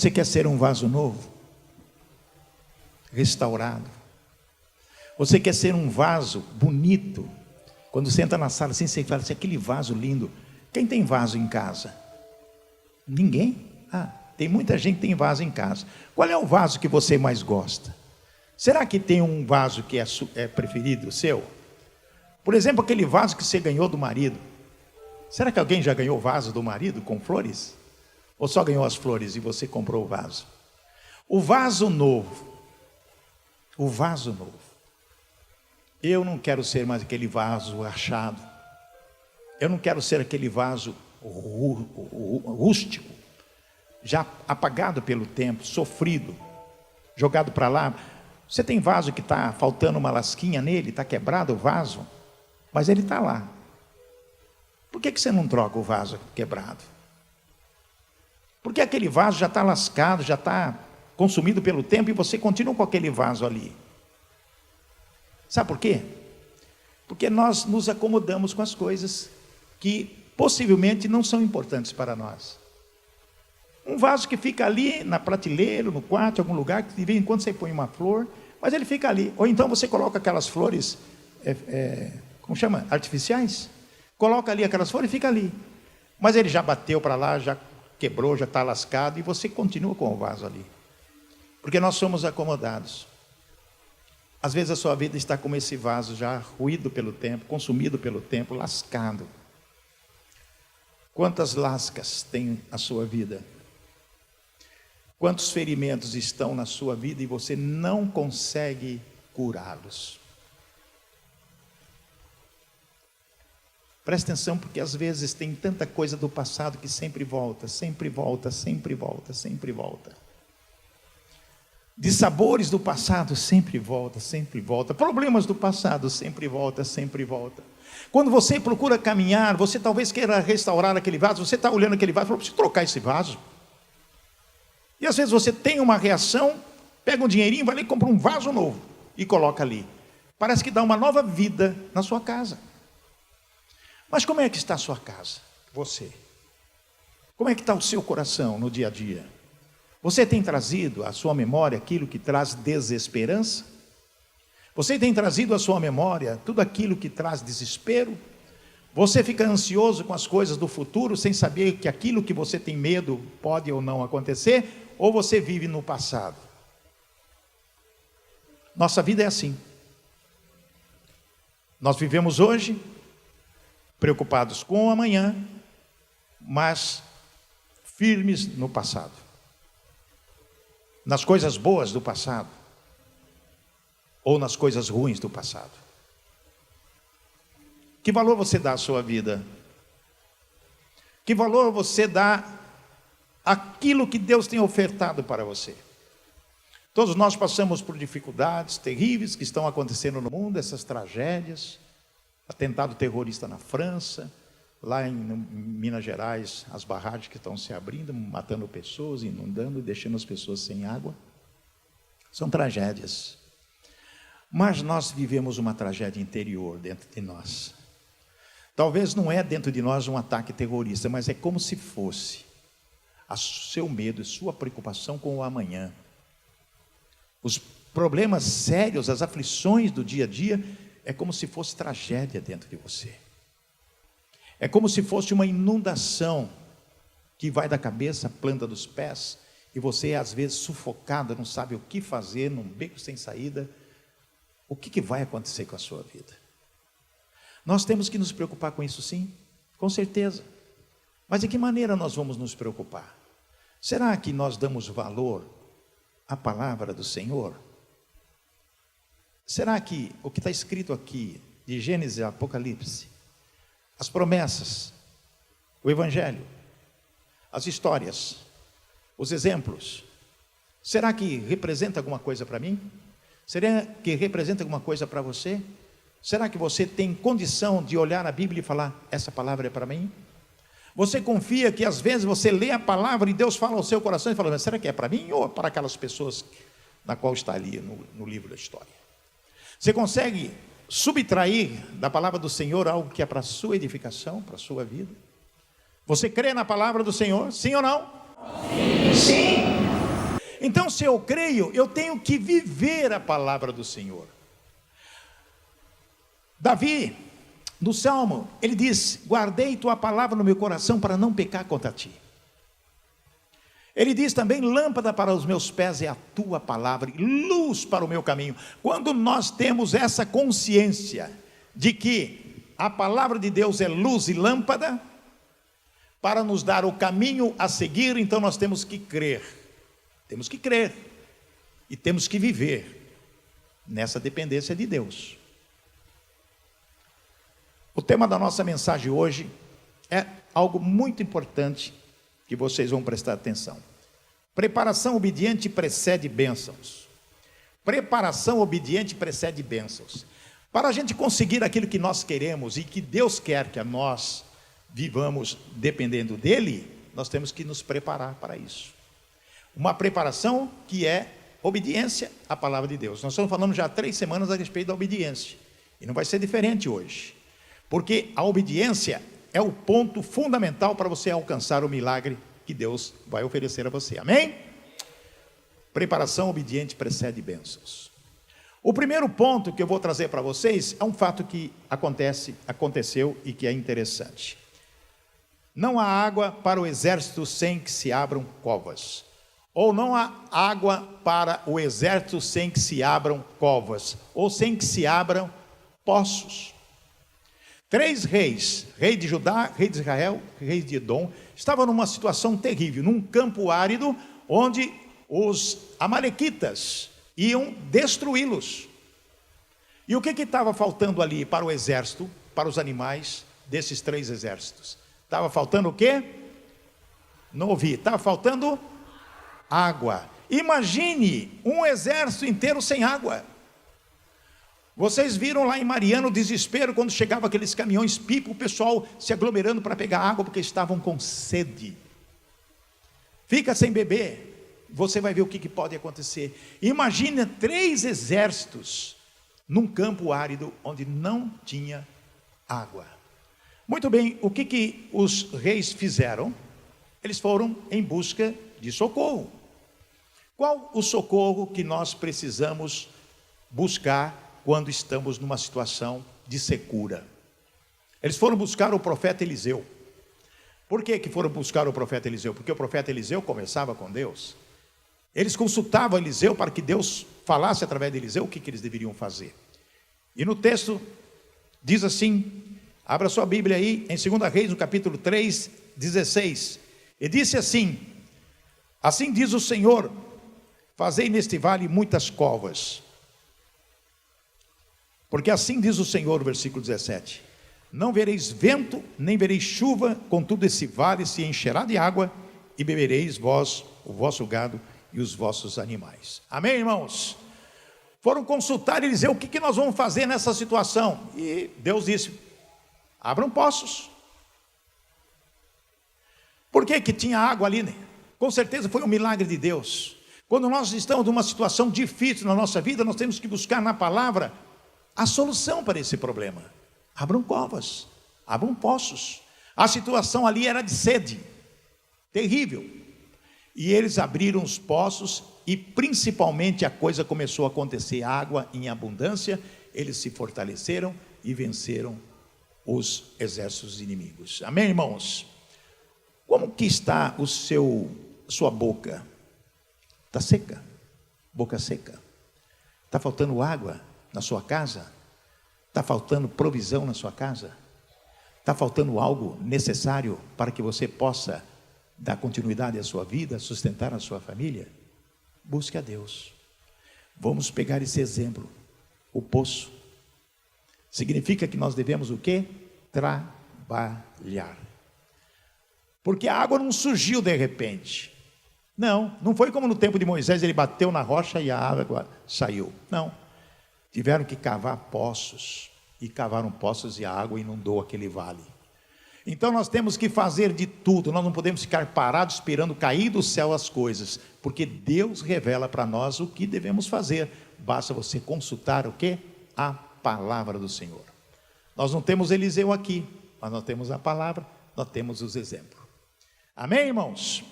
Você quer ser um vaso novo, restaurado? Você quer ser um vaso bonito? Quando você entra na sala assim, você fala assim, aquele vaso lindo. Quem tem vaso em casa? Ninguém? Tem muita gente que tem vaso em casa. Qual é o vaso que você mais gosta? Será que tem um vaso que é preferido seu? Por exemplo, aquele vaso que você ganhou do marido. Será que alguém já ganhou o vaso do marido com flores? Ou só ganhou as flores e você comprou o vaso? O vaso novo. O vaso novo. Eu não quero ser mais aquele vaso rachado. Eu não quero ser aquele vaso rústico, já apagado pelo tempo, sofrido, jogado para lá. Você tem vaso que está faltando uma lasquinha nele, está quebrado o vaso, mas ele está lá. Por que você não troca o vaso quebrado? Porque aquele vaso já está lascado, já está consumido pelo tempo e você continua com aquele vaso ali. Sabe por quê? Porque nós nos acomodamos com as coisas que possivelmente não são importantes para nós. Um vaso que fica ali na prateleira, no quarto, em algum lugar, que de vez em quando você põe uma flor, mas ele fica ali. Ou então você coloca aquelas flores, como chama? Artificiais? Coloca ali aquelas flores e fica ali. Mas ele já bateu para lá, já quebrou, já está lascado, e você continua com o vaso ali. Porque nós somos acomodados. Às vezes a sua vida está como esse vaso, já ruído pelo tempo, consumido pelo tempo, lascado. Quantas lascas tem a sua vida? Quantos ferimentos estão na sua vida e você não consegue curá-los? Presta atenção, porque às vezes tem tanta coisa do passado que sempre volta, sempre volta, sempre volta, sempre volta. De sabores do passado sempre volta, sempre volta. Problemas do passado sempre volta, sempre volta. Quando você procura caminhar, você talvez queira restaurar aquele vaso, você está olhando aquele vaso e fala, preciso trocar esse vaso. E às vezes você tem uma reação, pega um dinheirinho, vai ali e compra um vaso novo e coloca ali. Parece que dá uma nova vida na sua casa. Mas como é que está a sua casa? Você. Como é que está o seu coração no dia a dia? Você tem trazido à sua memória aquilo que traz desesperança? Você tem trazido à sua memória tudo aquilo que traz desespero? Você fica ansioso com as coisas do futuro, sem saber que aquilo que você tem medo pode ou não acontecer? Ou você vive no passado? Nossa vida é assim. Nós vivemos hoje, preocupados com o amanhã, mas firmes no passado. Nas coisas boas do passado, ou nas coisas ruins do passado. Que valor você dá à sua vida? Que valor você dá àquilo que Deus tem ofertado para você? Todos nós passamos por dificuldades terríveis que estão acontecendo no mundo, essas tragédias, atentado terrorista na França, lá em Minas Gerais, as barragens que estão se abrindo, matando pessoas, inundando e deixando as pessoas sem água. São tragédias. Mas nós vivemos uma tragédia interior dentro de nós. Talvez não é dentro de nós um ataque terrorista, mas é como se fosse o seu medo e sua preocupação com o amanhã. Os problemas sérios, as aflições do dia a dia, é como se fosse tragédia dentro de você. É como se fosse uma inundação que vai da cabeça à planta dos pés, e você às vezes sufocado, não sabe o que fazer, num beco sem saída. O que vai acontecer com a sua vida? Nós temos que nos preocupar com isso, sim, com certeza. Mas de que maneira nós vamos nos preocupar? Será que nós damos valor à palavra do Senhor? Será que o que está escrito aqui, de Gênesis e Apocalipse, as promessas, o Evangelho, as histórias, os exemplos, será que representa alguma coisa para mim? Será que representa alguma coisa para você? Será que você tem condição de olhar a Bíblia e falar, essa palavra é para mim? Você confia que às vezes você lê a palavra e Deus fala ao seu coração e fala, será que é para mim ou para aquelas pessoas na qual está ali no livro da história? Você consegue subtrair da palavra do Senhor algo que é para a sua edificação, para a sua vida? Você crê na palavra do Senhor? Sim ou não? Sim. Então, se eu creio, eu tenho que viver a palavra do Senhor. Davi, no Salmo, ele diz: guardei tua palavra no meu coração para não pecar contra ti. Ele diz também: lâmpada para os meus pés é a tua palavra, e luz para o meu caminho. Quando nós temos essa consciência de que a palavra de Deus é luz e lâmpada para nos dar o caminho a seguir, então nós temos que crer. Temos que crer e temos que viver nessa dependência de Deus. O tema da nossa mensagem hoje é algo muito importante que vocês vão prestar atenção. Preparação obediente precede bênçãos. Preparação obediente precede bênçãos. Para a gente conseguir aquilo que nós queremos e que Deus quer que nós vivamos dependendo dele, nós temos que nos preparar para isso. Uma preparação que é obediência à palavra de Deus. Nós estamos falando já há 3 semanas a respeito da obediência. E não vai ser diferente hoje. Porque a obediência é o ponto fundamental para você alcançar o milagre que Deus vai oferecer a você. Amém? Preparação obediente precede bênçãos. O primeiro ponto que eu vou trazer para vocês é um fato que aconteceu e que é interessante. Não há água para o exército sem que se abram covas. Ou não há água para o exército sem que se abram covas. Ou sem que se abram poços. 3 reis, rei de Judá, rei de Israel, rei de Edom, estavam numa situação terrível, num campo árido, onde os amalequitas iam destruí-los. E o que estava faltando ali para o exército, para os animais desses 3 exércitos? Estava faltando o quê? Não ouvi. Estava faltando água. Imagine um exército inteiro sem água. Vocês viram lá em Mariana o desespero quando chegavam aqueles caminhões pipa, o pessoal se aglomerando para pegar água porque estavam com sede. Fica sem beber, você vai ver o que pode acontecer. Imagina 3 exércitos num campo árido onde não tinha água. Muito bem, o que os reis fizeram? Eles foram em busca de socorro. Qual o socorro que nós precisamos buscar quando estamos numa situação de secura? Eles foram buscar o profeta Eliseu. Por que foram buscar o profeta Eliseu? Porque o profeta Eliseu conversava com Deus. Eles consultavam Eliseu para que Deus falasse através de Eliseu o que eles deveriam fazer. E no texto diz assim, abra sua Bíblia aí, em 2 Reis, no capítulo 3, 16. E disse assim: assim diz o Senhor, fazei neste vale muitas covas. Porque assim diz o Senhor, versículo 17: não vereis vento, nem vereis chuva, contudo esse vale se encherá de água, e bebereis vós, o vosso gado e os vossos animais. Amém, irmãos? Foram consultar Eliseu, o que nós vamos fazer nessa situação? E Deus disse: abram poços. Por que tinha água ali, né? Com certeza foi um milagre de Deus. Quando nós estamos numa situação difícil na nossa vida, nós temos que buscar na palavra a solução para esse problema. Abram covas, abram poços. A situação ali era de sede, terrível. E eles abriram os poços e principalmente a coisa começou a acontecer, água em abundância. Eles se fortaleceram e venceram os exércitos inimigos. Amém, irmãos? Como que está sua boca? Está seca, boca seca. Está faltando água na sua casa? Está faltando provisão na sua casa? Está faltando algo necessário para que você possa dar continuidade à sua vida, sustentar a sua família? Busque a Deus. Vamos pegar esse exemplo. O poço significa que nós devemos o quê? Trabalhar. Porque a água não surgiu de repente. Não foi como no tempo de Moisés, ele bateu na rocha e a água saiu. Não. Tiveram que cavar poços, e cavaram poços e a água inundou aquele vale. Então nós temos que fazer de tudo, nós não podemos ficar parados esperando cair do céu as coisas, porque Deus revela para nós o que devemos fazer. Basta você consultar o quê? A palavra do Senhor. Nós não temos Eliseu aqui, mas nós temos a palavra, nós temos os exemplos. Amém, irmãos?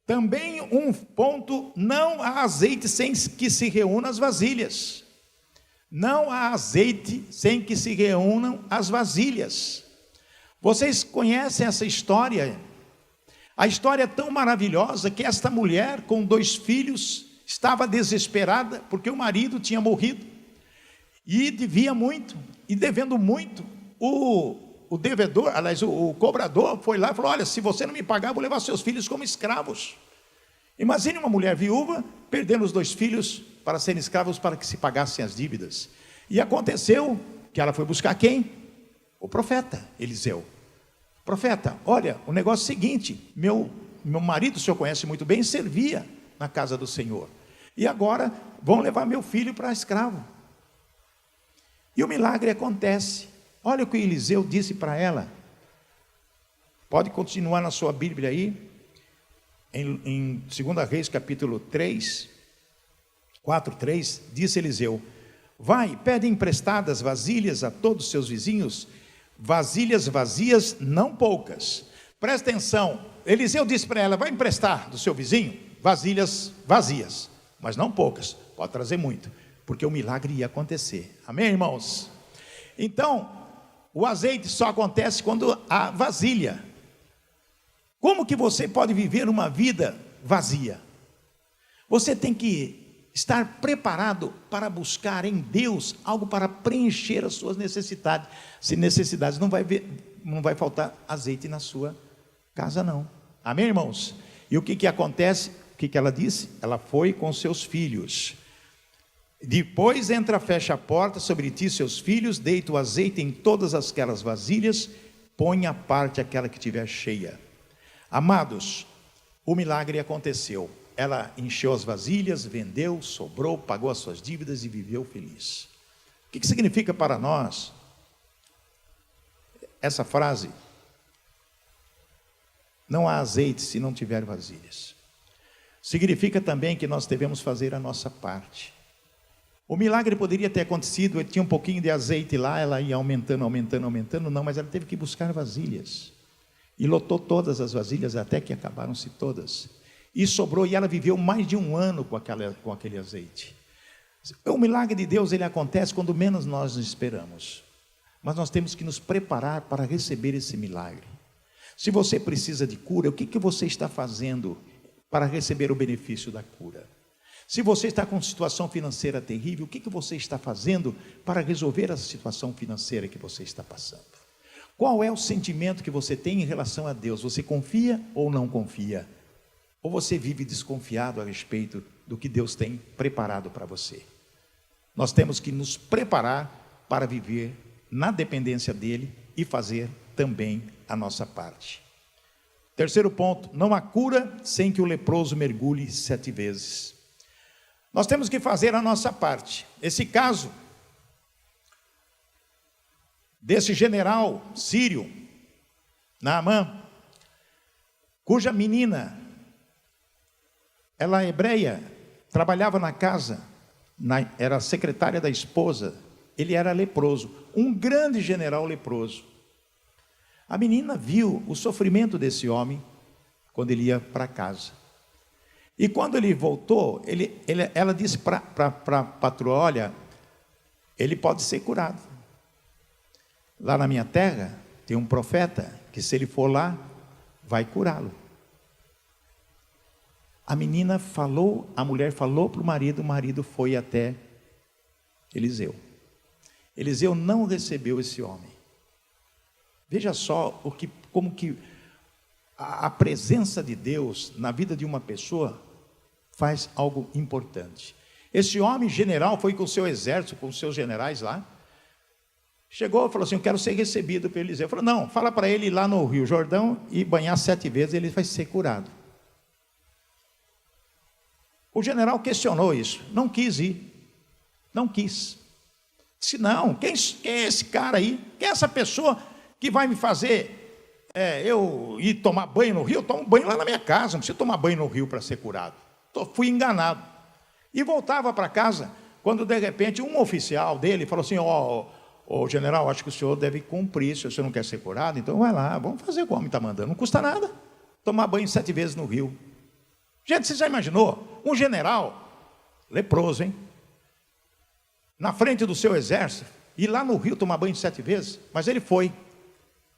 Também um ponto: não há azeite sem que se reúnam as vasilhas. Não há azeite sem que se reúnam as vasilhas. Vocês conhecem essa história? A história é tão maravilhosa que esta mulher com 2 filhos estava desesperada porque o marido tinha morrido e devia muito, e devendo muito. O devedor, aliás, o cobrador foi lá e falou: olha, se você não me pagar, eu vou levar seus filhos como escravos. Imagine uma mulher viúva perdendo os 2 filhos para serem escravos, para que se pagassem as dívidas. E aconteceu que ela foi buscar quem? O profeta Eliseu. Profeta, olha, o negócio é o seguinte: meu marido, o senhor conhece muito bem, servia na casa do Senhor, e agora vão levar meu filho para escravo. E o milagre acontece. Olha o que Eliseu disse para ela. Pode continuar na sua Bíblia aí, em 2 Reis capítulo 3, 4:3, disse Eliseu: vai, pede emprestadas vasilhas a todos os seus vizinhos, vasilhas vazias, não poucas. Presta atenção, Eliseu disse para ela: vai emprestar do seu vizinho vasilhas vazias, mas não poucas, pode trazer muito, porque o milagre ia acontecer. Amém, irmãos? Então, o azeite só acontece quando há vasilha. Como que você pode viver uma vida vazia? Você tem que estar preparado para buscar em Deus algo para preencher as suas necessidades. Se necessidades, não vai faltar azeite na sua casa, não. Amém, irmãos? E o que acontece? O que ela disse? Ela foi com seus filhos. Depois entra, fecha a porta sobre ti, seus filhos, deita o azeite em todas aquelas vasilhas, põe à parte aquela que tiver cheia. Amados, o milagre aconteceu. Ela encheu as vasilhas, vendeu, sobrou, pagou as suas dívidas e viveu feliz. O que significa para nós essa frase? Não há azeite se não tiver vasilhas. Significa também que nós devemos fazer a nossa parte. O milagre poderia ter acontecido, ele tinha um pouquinho de azeite lá, ela ia aumentando, não, mas ela teve que buscar vasilhas. E lotou todas as vasilhas até que acabaram-se todas. E sobrou, e ela viveu mais de 1 ano com aquele azeite. O milagre de Deus, ele acontece quando menos nós nos esperamos. Mas nós temos que nos preparar para receber esse milagre. Se você precisa de cura, o que você está fazendo para receber o benefício da cura? Se você está com situação financeira terrível, o que você está fazendo para resolver a situação financeira que você está passando? Qual é o sentimento que você tem em relação a Deus? Você confia ou não confia? Ou você vive desconfiado a respeito do que Deus tem preparado para você? Nós temos que nos preparar para viver na dependência dEle e fazer também a nossa parte. Terceiro ponto: não há cura sem que o leproso mergulhe 7 vezes. Nós temos que fazer a nossa parte. Esse caso desse general sírio, Naamã, cuja menina, ela é hebreia, trabalhava na casa, era secretária da esposa, ele era leproso, um grande general leproso. A menina viu o sofrimento desse homem quando ele ia para casa. E quando ele voltou, ela disse para a patroa: olha, ele pode ser curado. Lá na minha terra tem um profeta que, se ele for lá, vai curá-lo. A menina falou, a mulher falou para o marido foi até Eliseu. Eliseu não recebeu esse homem. Veja só como que a presença de Deus na vida de uma pessoa faz algo importante. Esse homem general foi com o seu exército, com os seus generais lá, chegou e falou assim: eu quero ser recebido por Eliseu. Falou: não, fala para ele ir lá no Rio Jordão e banhar 7 vezes, ele vai ser curado. O general questionou isso, não quis ir, não quis. Disse: não, quem é esse cara aí? Quem é essa pessoa que vai me fazer eu ir tomar banho no rio? Eu tomo banho lá na minha casa, não preciso tomar banho no rio para ser curado. Fui enganado. E voltava para casa, quando de repente um oficial dele falou assim: ó, general, acho que o senhor deve cumprir, se o senhor não quer ser curado, então vai lá, vamos fazer o que o homem está mandando, não custa nada, tomar banho 7 vezes no rio. Gente, você já imaginou um general leproso, hein? Na frente do seu exército, ir lá no rio tomar banho 7 vezes? Mas ele foi.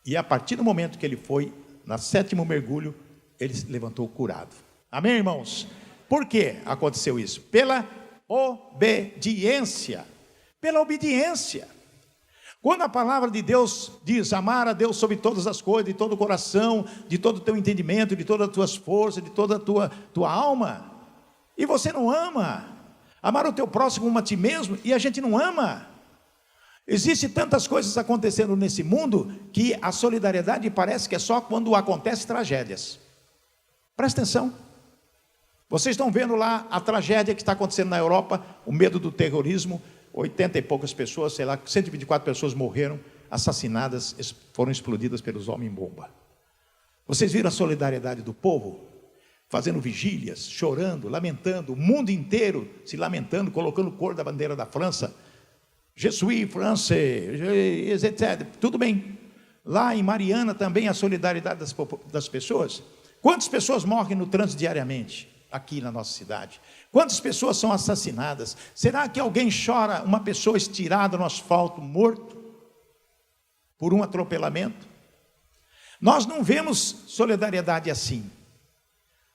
E a partir do momento que ele foi, no 7º mergulho, ele se levantou curado. Amém, irmãos? Por que aconteceu isso? Pela obediência. Pela obediência. Quando a palavra de Deus diz amar a Deus sobre todas as coisas, de todo o coração, de todo o teu entendimento, de todas as tuas forças, de toda a tua alma, e você não ama, amar o teu próximo como a ti mesmo, e a gente não ama. Existem tantas coisas acontecendo nesse mundo, que a solidariedade parece que é só quando acontecem tragédias. Presta atenção. Vocês estão vendo lá a tragédia que está acontecendo na Europa, o medo do terrorismo, 80 e poucas pessoas, sei lá, 124 pessoas morreram, assassinadas, foram explodidas pelos homens-bomba. Vocês viram a solidariedade do povo? Fazendo vigílias, chorando, lamentando, o mundo inteiro se lamentando, colocando cor da bandeira da França. Je suis français, etc. Tudo bem. Lá em Mariana também a solidariedade das pessoas. Quantas pessoas morrem no trânsito diariamente? Aqui na nossa cidade. Quantas pessoas são assassinadas? Será que alguém chora uma pessoa estirada no asfalto, morto, por um atropelamento? Nós não vemos solidariedade assim,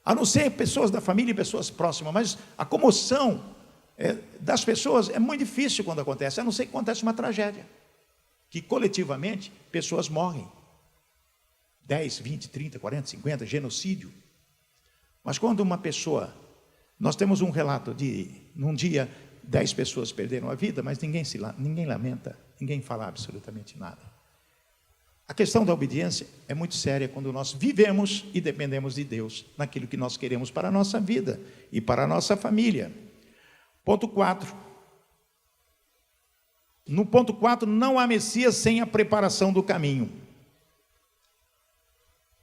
a não ser pessoas da família e pessoas próximas, mas a comoção das pessoas é muito difícil quando acontece, a não ser que acontece uma tragédia, que coletivamente pessoas morrem, 10, 20, 30, 40, 50, genocídio. Mas quando uma pessoa, nós temos um relato de, num dia, 10 pessoas perderam a vida, mas ninguém lamenta, ninguém fala absolutamente nada. A questão da obediência é muito séria quando nós vivemos e dependemos de Deus, naquilo que nós queremos para a nossa vida e para a nossa família. Ponto 4. No ponto 4, não há Messias sem a preparação do caminho.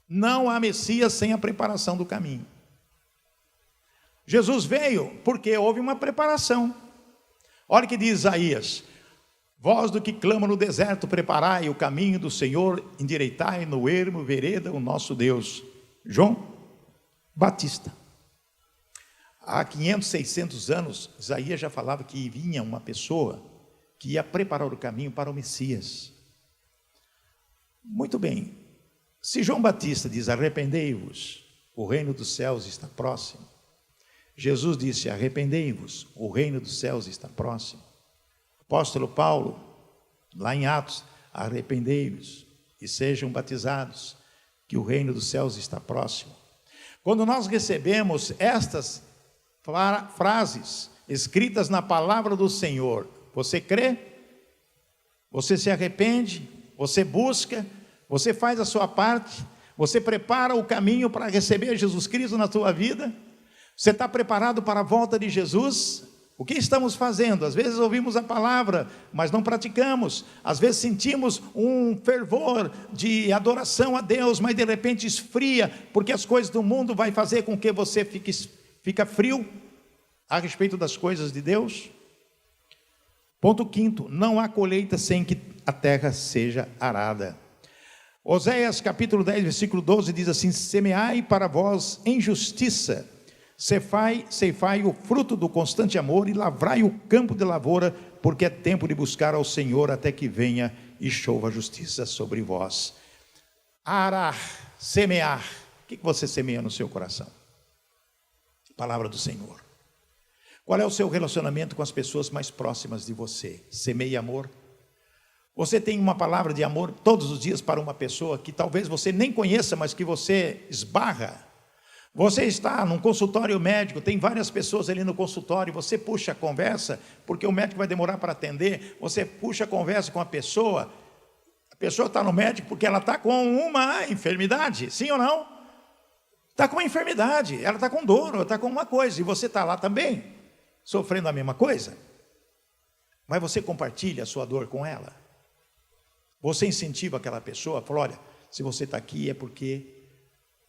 Não há Messias sem a preparação do caminho. Jesus veio porque houve uma preparação. Olha o que diz Isaías: voz do que clama no deserto, preparai o caminho do Senhor, endireitai no ermo vereda o nosso Deus. João Batista. Há 500, 600 anos, Isaías já falava que vinha uma pessoa que ia preparar o caminho para o Messias. Muito bem, se João Batista diz arrependei-vos, o reino dos céus está próximo. Jesus disse arrependei-vos, o reino dos céus está próximo. Apóstolo Paulo, lá em Atos, arrependei-vos e sejam batizados, que o reino dos céus está próximo. Quando nós recebemos estas frases escritas na palavra do Senhor, você crê? Você se arrepende? Você busca? Você faz a sua parte? Você prepara o caminho para receber Jesus Cristo na sua vida? Você está preparado para a volta de Jesus? O que estamos fazendo? Às vezes ouvimos a palavra, mas não praticamos. Às vezes sentimos um fervor de adoração a Deus, mas de repente esfria, porque as coisas do mundo vai fazer com que você fique frio a respeito das coisas de Deus. Ponto 5, não há colheita sem que a terra seja arada. Oséias capítulo 10, versículo 12 diz assim: semeai para vós em justiça, ceifai o fruto do constante amor e lavrai o campo de lavoura, porque é tempo de buscar ao Senhor até que venha e chova a justiça sobre vós. Arar, semear. O que você semeia no seu coração? Palavra do Senhor. Qual é o seu relacionamento com as pessoas mais próximas de você? Semeia amor? Você tem uma palavra de amor todos os dias para uma pessoa que talvez você nem conheça, mas que você esbarra? Você está num consultório médico, tem várias pessoas ali no consultório, você puxa a conversa, porque o médico vai demorar para atender, você puxa a conversa com a pessoa está no médico porque ela está com uma enfermidade, sim ou não? Está com uma enfermidade, ela está com dor, ela está com uma coisa, e você está lá também, sofrendo a mesma coisa, mas você compartilha a sua dor com ela, você incentiva aquela pessoa, fala, olha, se você está aqui é porque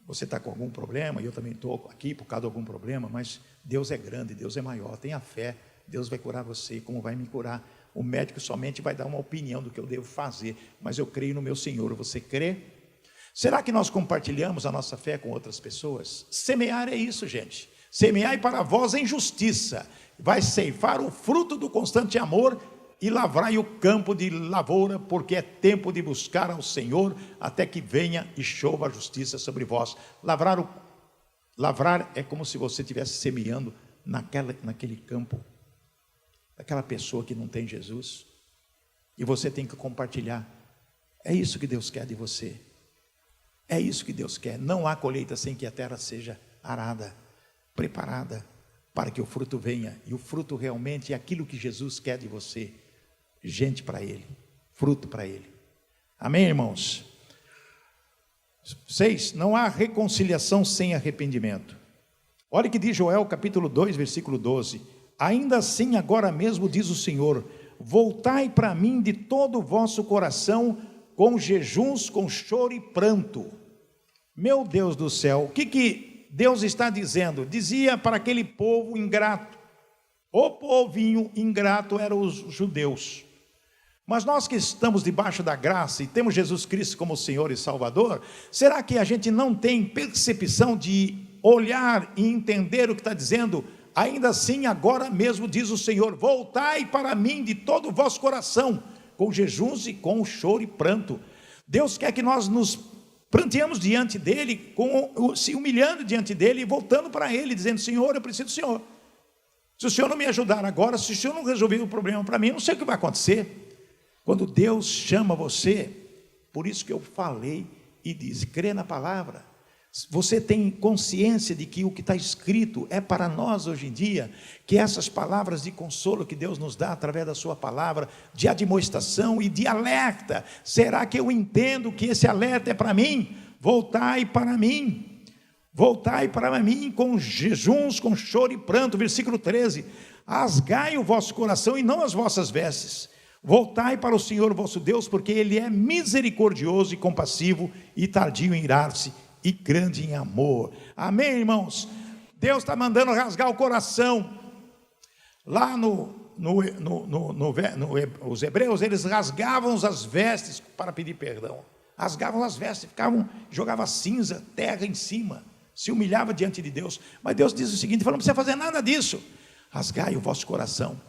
você está com algum problema, e eu também estou aqui por causa de algum problema, mas Deus é grande, Deus é maior, tenha fé, Deus vai curar você, como vai me curar? O médico somente vai dar uma opinião do que eu devo fazer, mas eu creio no meu Senhor, você crê? Será que nós compartilhamos a nossa fé com outras pessoas? Semear é isso, gente. Semeai para vós em justiça, vai ceifar o fruto do constante amor e lavrai o campo de lavoura, porque é tempo de buscar ao Senhor até que venha e chova a justiça sobre vós. Lavrar é como se você estivesse semeando naquele campo, daquela pessoa que não tem Jesus, e você tem que compartilhar. É isso que Deus quer de você. É isso que Deus quer. Não há colheita sem que a terra seja arada, preparada para que o fruto venha. E o fruto realmente é aquilo que Jesus quer de você. Gente para Ele, fruto para Ele. Amém, irmãos? 6. Não há reconciliação sem arrependimento. Olha o que diz Joel capítulo 2, versículo 12. Ainda assim agora mesmo diz o Senhor, voltai para mim de todo o vosso coração, com jejuns, com choro e pranto. Meu Deus do céu, o que Deus está dizendo? Dizia para aquele povo ingrato. O povinho ingrato eram os judeus. Mas nós que estamos debaixo da graça e temos Jesus Cristo como Senhor e Salvador, será que a gente não tem percepção de olhar e entender o que está dizendo? Ainda assim agora mesmo diz o Senhor, voltai para mim de todo o vosso coração, com jejuns e com choro e pranto. Deus quer que nós nos pranteamos diante dEle, se humilhando diante dEle e voltando para Ele, dizendo, Senhor, eu preciso do Senhor. Se o Senhor não me ajudar agora, se o Senhor não resolver o problema para mim, eu não sei o que vai acontecer. Quando Deus chama você, por isso que eu falei e disse, crê na palavra. Você tem consciência de que o que está escrito é para nós hoje em dia, que essas palavras de consolo que Deus nos dá através da sua palavra, de admoestação e de alerta, será que eu entendo que esse alerta é para mim? Voltai para mim com jejuns, com choro e pranto, versículo 13, rasgai o vosso coração e não as vossas vestes, voltai para o Senhor vosso Deus, porque Ele é misericordioso e compassivo e tardio em irar-se, e grande em amor. Amém, irmãos? Deus está mandando rasgar o coração. Lá os hebreus, eles rasgavam as vestes para pedir perdão. Rasgavam as vestes, jogavam cinza, terra em cima, se humilhava diante de Deus. Mas Deus diz o seguinte, não precisa fazer nada disso. Rasgai o vosso coração.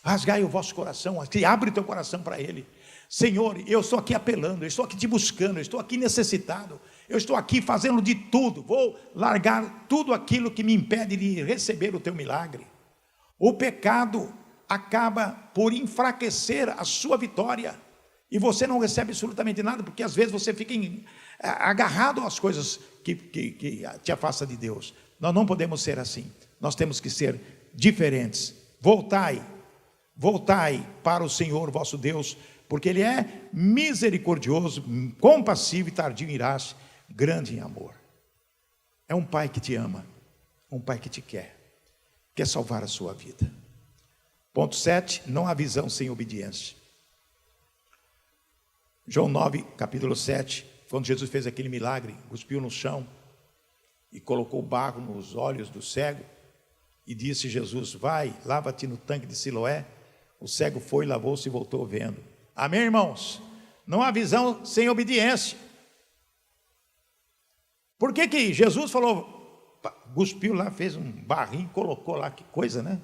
Rasgai o vosso coração, abre o teu coração para Ele. Senhor, eu estou aqui apelando, eu estou aqui te buscando, eu estou aqui necessitado, eu estou aqui fazendo de tudo, vou largar tudo aquilo que me impede de receber o teu milagre. O pecado acaba por enfraquecer a sua vitória, e você não recebe absolutamente nada, porque às vezes você fica agarrado às coisas que te afastam de Deus. Nós não podemos ser assim, nós temos que ser diferentes. Voltai para o Senhor vosso Deus, porque Ele é misericordioso, compassivo e tardio em irar-se, grande em amor. É um Pai que te ama, um Pai que te quer salvar a sua vida. Ponto 7, não há visão sem obediência. João 9, capítulo 7, quando Jesus fez aquele milagre, cuspiu no chão e colocou barro nos olhos do cego, e disse Jesus, vai, lava-te no tanque de Siloé. O cego foi, lavou-se e voltou vendo. Amém, irmãos? Não há visão sem obediência. Por que Jesus falou, cuspiu lá, fez um barrinho, colocou lá, que coisa, né?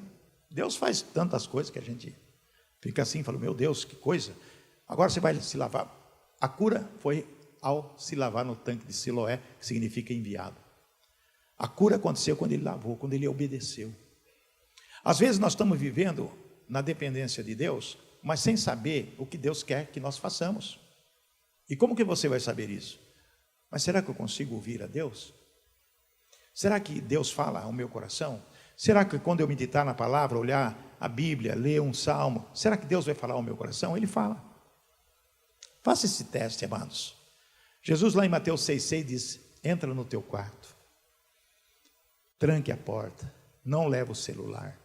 Deus faz tantas coisas que a gente fica assim, fala, meu Deus, que coisa. Agora você vai se lavar. A cura foi ao se lavar no tanque de Siloé, que significa enviado. A cura aconteceu quando ele lavou, quando ele obedeceu. Às vezes nós estamos vivendo na dependência de Deus, mas sem saber o que Deus quer que nós façamos. E como que você vai saber isso? Mas será que eu consigo ouvir a Deus? Será que Deus fala ao meu coração? Será que quando eu meditar na palavra, olhar a Bíblia, ler um salmo, será que Deus vai falar ao meu coração? Ele fala. Faça esse teste, amados. Jesus lá em Mateus 6,6 diz, entra no teu quarto, tranque a porta, não leva o celular.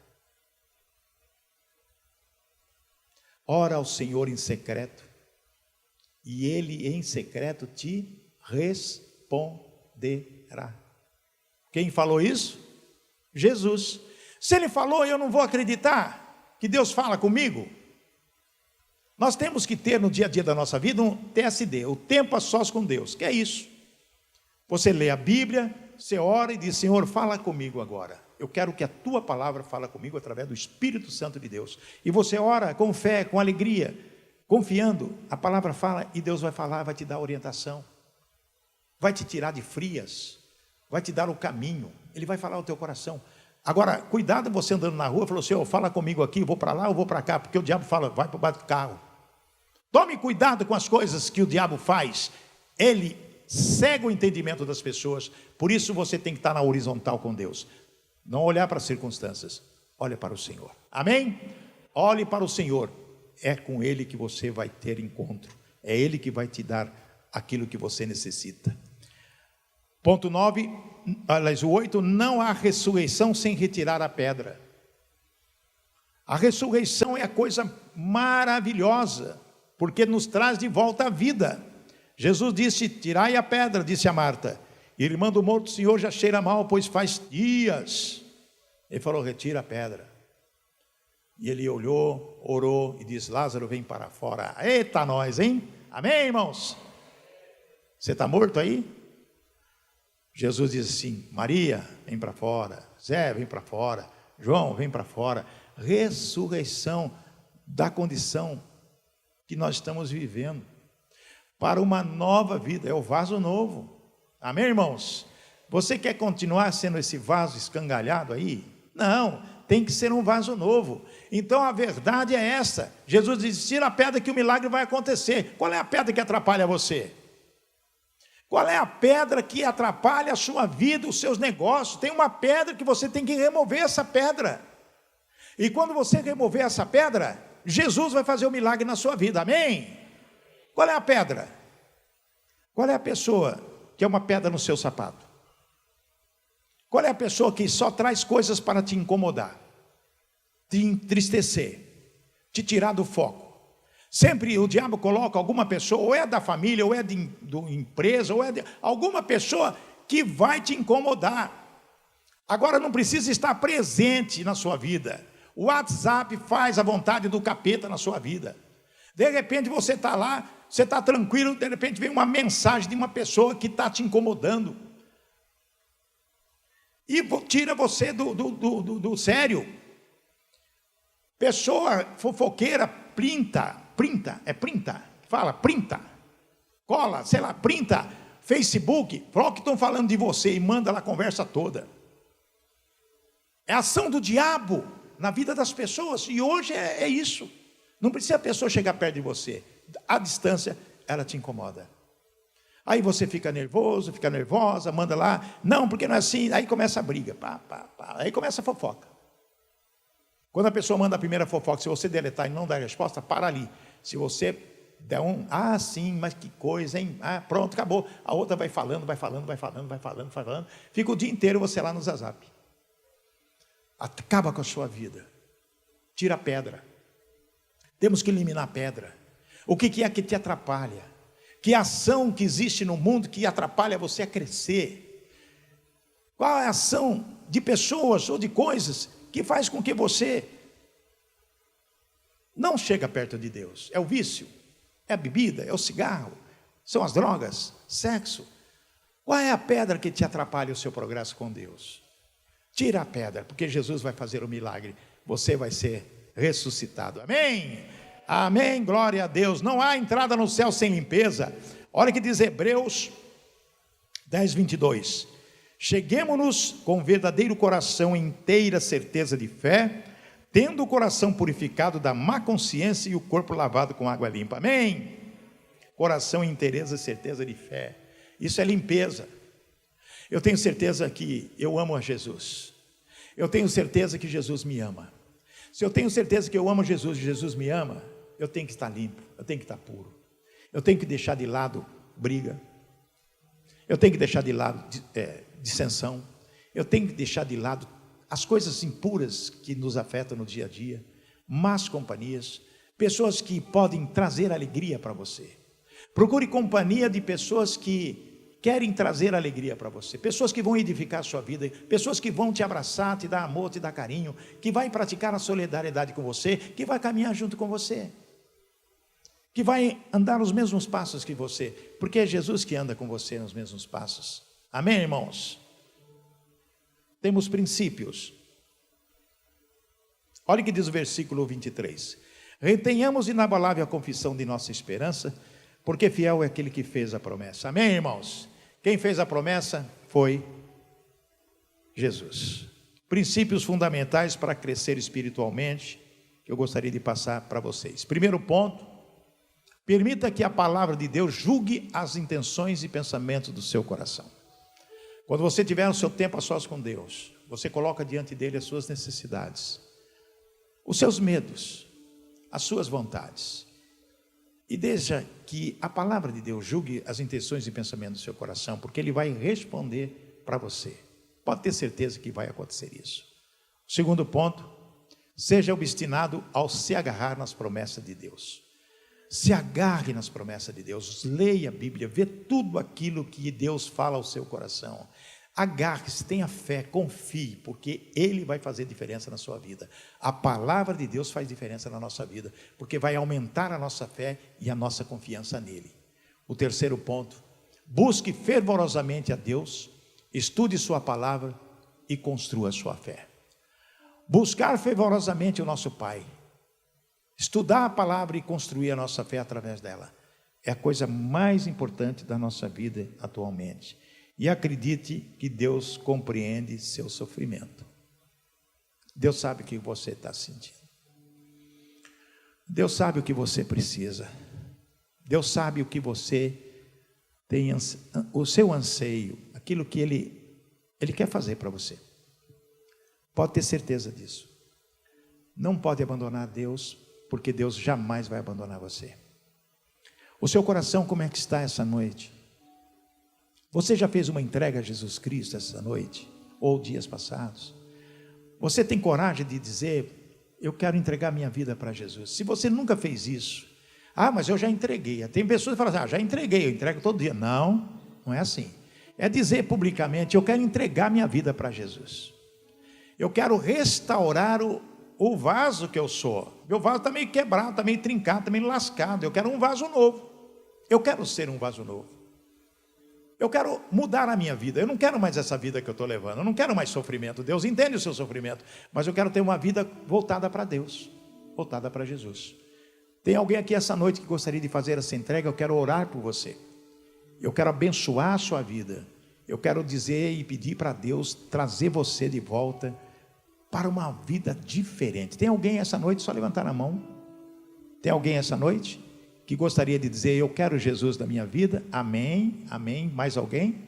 Ora ao Senhor em secreto, e Ele em secreto te responderá. Quem falou isso? Jesus. Se Ele falou, eu não vou acreditar que Deus fala comigo? Nós temos que ter no dia a dia da nossa vida um TSD, o tempo a sós com Deus, que é isso. Você lê a Bíblia, você ora e diz: Senhor, fala comigo agora. Eu quero que a tua palavra fale comigo através do Espírito Santo de Deus. E você ora com fé, com alegria, confiando. A palavra fala e Deus vai falar, vai te dar orientação. Vai te tirar de frias, vai te dar o caminho. Ele vai falar ao teu coração. Agora, cuidado você andando na rua, falou: Senhor, fala comigo aqui, eu vou para lá, eu vou para cá, porque o diabo fala: vai para o carro. Tome cuidado com as coisas que o diabo faz. Ele cega o entendimento das pessoas. Por isso você tem que estar na horizontal com Deus. Não olhar para as circunstâncias, olha para o Senhor. Amém? Olhe para o Senhor. É com Ele que você vai ter encontro. É Ele que vai te dar aquilo que você necessita. Ponto 9, aliás, o 8, não há ressurreição sem retirar a pedra. A ressurreição é a coisa maravilhosa, porque nos traz de volta a vida. Jesus disse: tirai a pedra, disse a Marta. E irmã do morto, Senhor, já cheira mal, pois faz dias. Ele falou: retira a pedra. E ele olhou, orou e disse: Lázaro, vem para fora. Eita nós, hein? Amém, irmãos? Você está morto aí? Jesus disse assim: Maria, vem para fora. Zé, vem para fora. João, vem para fora. Ressurreição da condição que nós estamos vivendo para uma nova vida. É o vaso novo. Amém, irmãos? Você quer continuar sendo esse vaso escangalhado aí? Não, tem que ser um vaso novo. Então a verdade é essa. Jesus disse: tira a pedra que o milagre vai acontecer. Qual é a pedra que atrapalha você? Qual é a pedra que atrapalha a sua vida, os seus negócios? Tem uma pedra que você tem que remover essa pedra. E quando você remover essa pedra, Jesus vai fazer o milagre na sua vida. Amém? Qual é a pedra? Qual é a pessoa que é uma pedra no seu sapato? Qual é a pessoa que só traz coisas para te incomodar, te entristecer, te tirar do foco? Sempre o diabo coloca alguma pessoa, ou é da família, ou é de empresa, ou é de alguma pessoa que vai te incomodar. Agora não precisa estar presente na sua vida. O WhatsApp faz a vontade do capeta na sua vida. De repente você está lá, você está tranquilo, de repente vem uma mensagem de uma pessoa que está te incomodando. E tira você do sério. Pessoa fofoqueira, printa, cola, sei lá, printa, Facebook, fala o que estão falando de você e manda lá a conversa toda. É a ação do diabo na vida das pessoas, e hoje é isso. Não precisa a pessoa chegar perto de você, à distância ela te incomoda. Aí você fica nervoso, fica nervosa, manda lá, não, porque não é assim, aí começa a briga, aí começa a fofoca. Quando a pessoa manda a primeira fofoca, se você deletar e não dar resposta, para ali. Se você der sim, mas que coisa, hein? Pronto, acabou. A outra vai falando, fica o dia inteiro você lá no WhatsApp. Acaba com a sua vida. Tira a pedra. Temos que eliminar a pedra. O que é que te atrapalha? Que ação que existe no mundo que atrapalha você a crescer? Qual é a ação de pessoas ou de coisas que faz com que você não chega perto de Deus? É o vício, é a bebida, é o cigarro, são as drogas, sexo. Qual é a pedra que te atrapalha o seu progresso com Deus? Tira a pedra, porque Jesus vai fazer o milagre. Você vai ser ressuscitado. Amém? Amém, glória a Deus. Não há entrada no céu sem limpeza. Olha o que diz Hebreus 10, 22. Cheguemo-nos com verdadeiro coração, inteira certeza de fé, tendo o coração purificado da má consciência e o corpo lavado com água limpa. Amém? Coração, inteireza, certeza de fé. Isso é limpeza. Eu tenho certeza que eu amo a Jesus. Eu tenho certeza que Jesus me ama. Se eu tenho certeza que eu amo Jesus e Jesus me ama, eu tenho que estar limpo, eu tenho que estar puro. Eu tenho que deixar de lado briga. Eu tenho que deixar de lado dissensão. Eu tenho que deixar de lado as coisas impuras que nos afetam no dia a dia, más companhias, pessoas que podem trazer alegria para você. Procure companhia de pessoas que querem trazer alegria para você, pessoas que vão edificar a sua vida, pessoas que vão te abraçar, te dar amor, te dar carinho, que vai praticar a solidariedade com você, que vai caminhar junto com você. que vai andar nos mesmos passos que você, porque é Jesus que anda com você nos mesmos passos. Amém, irmãos? Temos princípios. Olha o que diz o versículo 23. Retenhamos inabalável a confissão de nossa esperança, porque fiel é aquele que fez a promessa. Amém, irmãos? Quem fez a promessa foi Jesus. Princípios fundamentais para crescer espiritualmente, que eu gostaria de passar para vocês. Primeiro ponto, permita que a palavra de Deus julgue as intenções e pensamentos do seu coração. Quando você tiver o seu tempo a sós com Deus, você coloca diante dele as suas necessidades, os seus medos, as suas vontades, e deixa que a palavra de Deus julgue as intenções e pensamentos do seu coração, porque ele vai responder para você. Pode ter certeza que vai acontecer isso. Segundo ponto, seja obstinado ao se agarrar nas promessas de Deus. Se agarre nas promessas de Deus, leia a Bíblia, vê tudo aquilo que Deus fala ao seu coração. Agarre-se, tenha fé, confie, porque Ele vai fazer diferença na sua vida. A palavra de Deus faz diferença na nossa vida, porque vai aumentar a nossa fé e a nossa confiança nele. O terceiro ponto, busque fervorosamente a Deus, estude sua palavra e construa sua fé. Buscar fervorosamente o nosso Pai, estudar a palavra e construir a nossa fé através dela, é a coisa mais importante da nossa vida atualmente. E acredite que Deus compreende seu sofrimento. Deus sabe o que você está sentindo. Deus sabe o que você precisa. Deus sabe o que você tem, o seu anseio, aquilo que Ele quer fazer para você. Pode ter certeza disso. Não pode abandonar Deus, porque Deus jamais vai abandonar você. O seu coração, como é que está essa noite? Você já fez uma entrega a Jesus Cristo essa noite? Ou dias passados? Você tem coragem de dizer, eu quero entregar minha vida para Jesus? Se você nunca fez isso, mas eu já entreguei. Tem pessoas que falam assim, já entreguei, eu entrego todo dia. Não, não é assim. É dizer publicamente, eu quero entregar minha vida para Jesus. Eu quero restaurar o vaso que eu sou. Meu vaso está meio quebrado, está meio trincado, está meio lascado. Eu quero um vaso novo. Eu quero ser um vaso novo. Eu quero mudar a minha vida. Eu não quero mais essa vida que eu estou levando. Eu não quero mais sofrimento. Deus entende o seu sofrimento. Mas eu quero ter uma vida voltada para Deus. Voltada para Jesus. Tem alguém aqui essa noite que gostaria de fazer essa entrega? Eu quero orar por você. Eu quero abençoar a sua vida. Eu quero dizer e pedir para Deus trazer você de volta para uma vida diferente. Tem alguém essa noite? Só levantar a mão. Tem alguém essa noite que gostaria de dizer, eu quero Jesus na minha vida? Amém, amém. Mais alguém?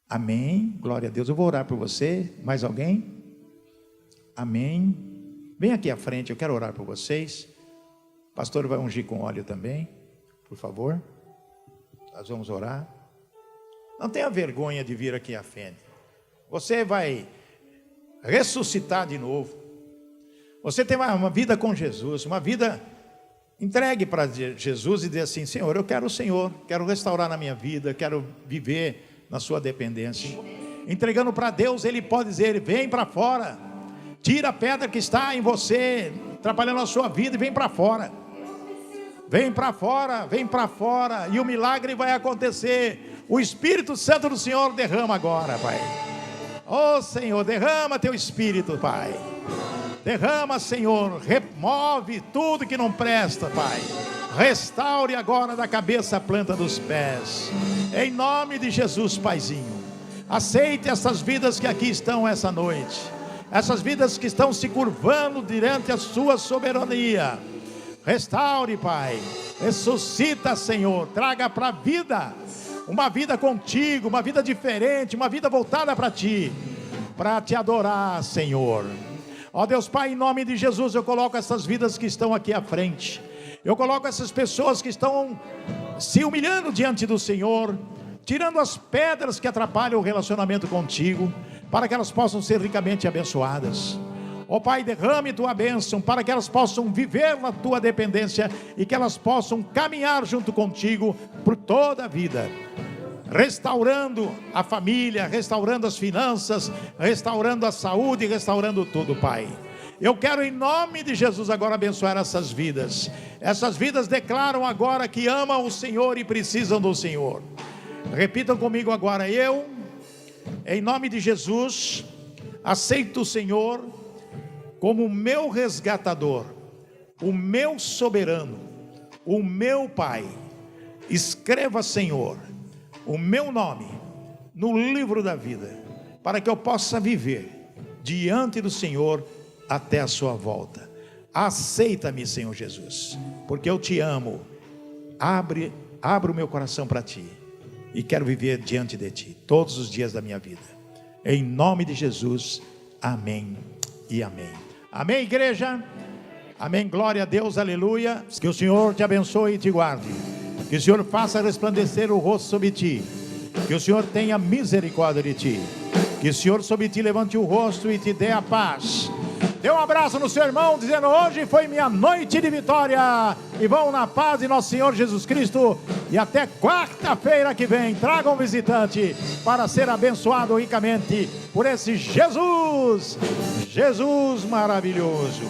Amém, glória a Deus. Eu vou orar por você. Mais alguém? Amém. Vem aqui à frente, eu quero orar por vocês. O pastor vai ungir com óleo também, por favor. Nós vamos orar. Não tenha vergonha de vir aqui à frente. Você vai ressuscitar de novo. Você tem uma vida com Jesus, uma vida entregue para Jesus e dizer assim, Senhor, eu quero o Senhor, quero restaurar na minha vida, quero viver na sua dependência. Entregando para Deus, Ele pode dizer, vem para fora, tira a pedra que está em você, atrapalhando a sua vida e vem para fora. Vem para fora, vem para fora, e o milagre vai acontecer. O Espírito Santo do Senhor derrama agora, Pai. Oh Senhor, derrama teu Espírito, Pai. Derrama, Senhor, remove tudo que não presta, Pai. Restaure agora da cabeça a planta dos pés. Em nome de Jesus, Paizinho. Aceite essas vidas que aqui estão essa noite. Essas vidas que estão se curvando diante a sua soberania. Restaure, Pai. Ressuscita, Senhor. Traga para a vida uma vida contigo, uma vida diferente, uma vida voltada para ti, para te adorar, Senhor. Ó Deus Pai, em nome de Jesus, eu coloco essas vidas que estão aqui à frente. Eu coloco essas pessoas que estão se humilhando diante do Senhor, tirando as pedras que atrapalham o relacionamento contigo, para que elas possam ser ricamente abençoadas. Ó Pai, derrame tua bênção, para que elas possam viver na tua dependência, e que elas possam caminhar junto contigo por toda a vida, restaurando a família, restaurando as finanças, restaurando a saúde, restaurando tudo, Pai. Eu quero em nome de Jesus agora abençoar essas vidas. Essas vidas declaram agora que amam o Senhor e precisam do Senhor. Repitam comigo agora: eu, em nome de Jesus, aceito o Senhor como o meu resgatador, o meu soberano, o meu Pai. Escreva, Senhor, o meu nome no livro da vida, para que eu possa viver diante do Senhor até a sua volta. Aceita-me, Senhor Jesus, porque eu te amo. Abre o meu coração para ti, e quero viver diante de ti todos os dias da minha vida. Em nome de Jesus, amém e amém. Amém, igreja? Amém, glória a Deus, aleluia. Que o Senhor te abençoe e te guarde. Que o Senhor faça resplandecer o rosto sobre ti. Que o Senhor tenha misericórdia de ti. Que o Senhor sobre ti levante o rosto e te dê a paz. Dê um abraço no seu irmão, dizendo: hoje foi minha noite de vitória. E vão na paz de nosso Senhor Jesus Cristo. E até quarta-feira que vem, traga um visitante para ser abençoado ricamente por esse Jesus. Jesus maravilhoso.